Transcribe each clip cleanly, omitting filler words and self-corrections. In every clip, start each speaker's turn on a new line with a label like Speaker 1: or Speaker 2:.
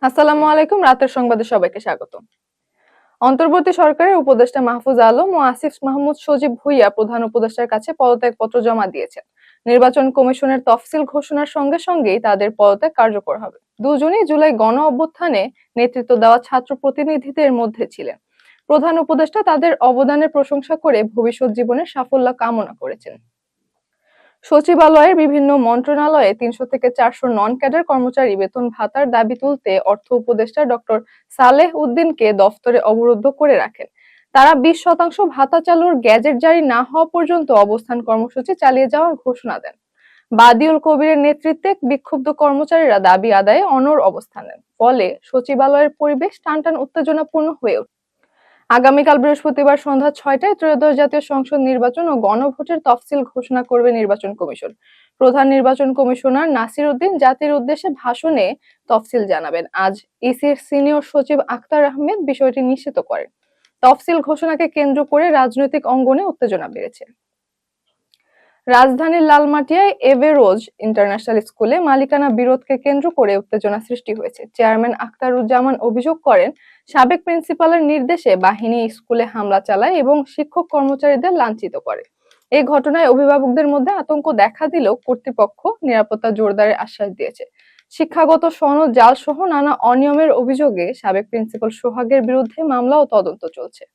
Speaker 1: আসসালামু আলাইকুম। রাতের সংবাদে সবাইকে স্বাগত। অন্তর্বর্তী সরকারের উপদেষ্টা মাহফুজ আলম ও আসিফ মাহমুদ সজীব ভুইয়া প্রধান উপদেষ্টার কাছে পদত্যাগপত্র জমা দিয়েছেন। নির্বাচন কমিশনের তফসিল ঘোষণার সঙ্গে সঙ্গেই তাদের পদত্যাগ কার্যকর হবে। দুজনই জুলাই গণ অভ্যুত্থানে নেতৃত্ব দেওয়া ছাত্র প্রতিনিধিদের মধ্যে ছিলেন। প্রধান উপদেষ্টা তাদের অবদানের প্রশংসা করে ভবিষ্যৎ জীবনের সাফল্য কামনা করেছেন। সচিবালয়ের বিভিন্ন মন্ত্রণালয়ে ৩০০ থেকে ৪০০ নন ক্যাডার কর্মচারী বেতন ভাতার দাবি তুলতে অর্থ উপদেষ্টা ডক্টর সালেহ উদ্দিনকে দফতরে অবরুদ্ধ করে রাখেন। তারা ২০% ভাতা চালুর গ্যাজেট জারি না হওয়া পর্যন্ত অবস্থান কর্মসূচি চালিয়ে যাওয়ার ঘোষণা দেন। বাদিউল কবিরের নেতৃত্বে বিক্ষুব্ধ কর্মচারীরা দাবি আদায়ে অনড় অবস্থান নেন। ফলে সচিবালয়ের পরিবেশ টানটান উত্তেজনাপূর্ণ হয়ে ওঠে। আগামীকাল বৃহস্পতিবার সন্ধ্যা ৬টায় ত্রয়োদশ জাতীয় সংসদ নির্বাচন ও গণভোটের তফসিল ঘোষণা করবে নির্বাচন কমিশন। প্রধান নির্বাচন কমিশনার নাসির উদ্দিন জাতির উদ্দেশ্যে ভাষণে তফসিল জানাবেন। আজ ইসির সিনিয়র সচিব আখতার আহমেদ বিষয়টি নিশ্চিত করেন। তফসিল ঘোষণাকে কেন্দ্র করে রাজনৈতিক অঙ্গনে উত্তেজনা বেড়েছে। রাজধানীর লালমাটিয়ায় এভেরোজ ইন্টারন্যাশনাল স্কুলে মালিকানা বিরোধকে কেন্দ্র করে উত্তেজনা সৃষ্টি হয়েছে। চেয়ারম্যান আখতারুজ্জামান অভিযোগ করেন, সাবেক প্রিন্সিপালের নির্দেশে বাহিনী স্কুলে হামলা চালায় এবং শিক্ষক কর্মচারীদের লাঞ্ছিত করে। এই ঘটনায় অভিভাবকদের মধ্যে আতঙ্ক দেখা দিলেও কর্তৃপক্ষ নিরাপত্তা জোরদারের আশ্বাস দিয়েছে। শিক্ষাগত সনদ জাল সহ নানা অনিয়মের অভিযোগে সাবেক প্রিন্সিপাল সোহাগের বিরুদ্ধে মামলা ও তদন্ত চলছে।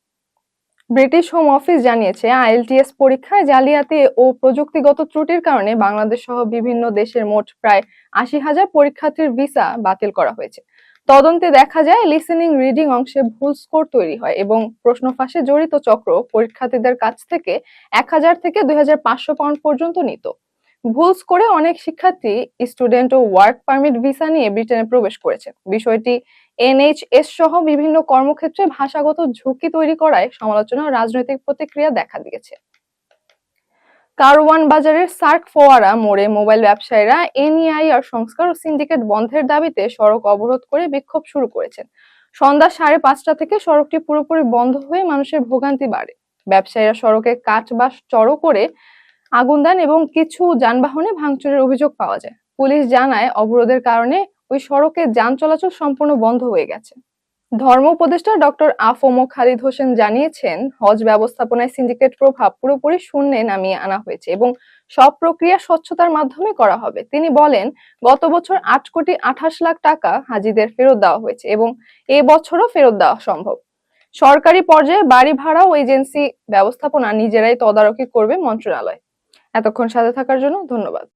Speaker 1: ব্রিটিশ হোম অফিস জানিয়েছে, আইএলটিএস পরীক্ষায় জালিয়াতি ও প্রযুক্তিগত ত্রুটির কারণে বাংলাদেশ সহ বিভিন্ন দেশের মোট প্রায় ৮০,০০০ পরীক্ষার্থীর ভিসা বাতিল করা হয়েছে। তদন্তে দেখা যায়, লিসেনিং রিডিং অংশে ভুল স্কোর তৈরি হয় এবং প্রশ্ন ফাঁসে জড়িত চক্র পরীক্ষার্থীদের কাছ থেকে ১,০০০ থেকে ২,৫০০ পাউন্ড পর্যন্ত নিত। ভুল স্কোরে অনেক শিক্ষার্থী স্টুডেন্ট ও ওয়ার্ক পারমিট ভিসা নিয়ে ব্রিটেনে প্রবেশ করেছে। বিষয়টি এনএইচএস সহ বিভিন্ন কর্মক্ষেত্রে ভাষাগত ঝুঁকি তৈরি করায় সমালোচনা ও রাজনৈতিক প্রতিক্রিয়া দেখা দিয়েছে। কারওয়ান বাজারের সার্ক ফোয়ারা মোড়ে মোবাইল ব্যবসায়ীরা এনইআইআর সংস্কার ও সিন্ডিকেট বন্ধের দাবিতে সড়ক অবরোধ করে বিক্ষোভ শুরু করেছেন। সন্ধ্যা ৫:৩০ থেকে সড়কটি পুরোপুরি বন্ধ হয়ে মানুষের ভোগান্তি বাড়ে। ব্যবসায়ীরা সড়কে কাঠ বাঁশ জড়ো করে আগুন দেন এবং কিছু যানবাহনে ভাঙচুরের অভিযোগ পাওয়া যায়। পুলিশ জানায়, অবরোধের কারণে ওই সড়কে যান চলাচল সম্পূর্ণ বন্ধ হয়ে গেছে। ধর্ম উপদেষ্টা ডক্টর আ.ফ.ম. খালিদ হোসেন জানিয়েছেন, হজ ব্যবস্থাপনায় সিন্ডিকেট প্রভাব পুরোপুরি শূন্যে নামিয়ে আনা হয়েছে এবং সব প্রক্রিয়া স্বচ্ছতার মাধ্যমে করা হবে। তিনি বলেন, গত বছর ৮,২৮,০০,০০০ টাকা হাজিদের ফেরত দেওয়া হয়েছে এবং এ বছরও ফেরত দেওয়া সম্ভব। সরকারি পর্যায়ে বাড়ি ভাড়া ও এজেন্সি ব্যবস্থাপনা নিজেরাই তদারকি করবে মন্ত্রণালয়। এতক্ষণ সাথে থাকার জন্য ধন্যবাদ।